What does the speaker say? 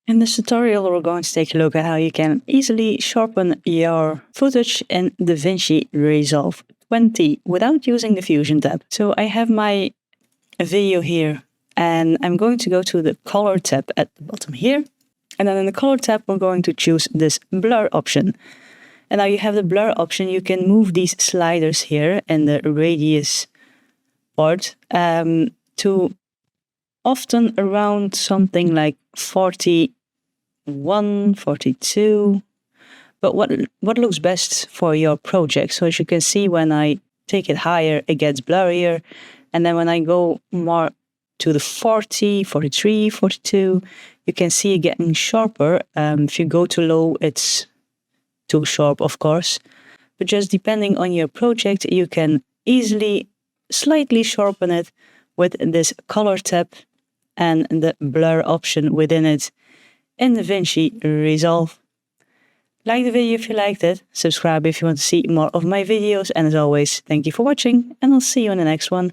In this tutorial, we're going to take a look at how you can easily sharpen your footage in Davinci Resolve 20 without using the Fusion tab. So I have my video here and I'm going to go to the color tab at the bottom here. And then in the color tab, we're going to choose this blur option. And now you have the blur option. You can move these sliders here in the radius part to often around something like 41, 42. But what looks best for your project? So as you can see, when I take it higher, it gets blurrier. And then when I go more to the 40, 43, 42, you can see it getting sharper. If you go too low, it's too sharp, of course. But just depending on your project, you can easily slightly sharpen it with this color tab and the blur option within it in Davinci Resolve. Like the video if you liked it, subscribe if you want to see more of my videos, and as always, thank you for watching, and I'll see you in the next one.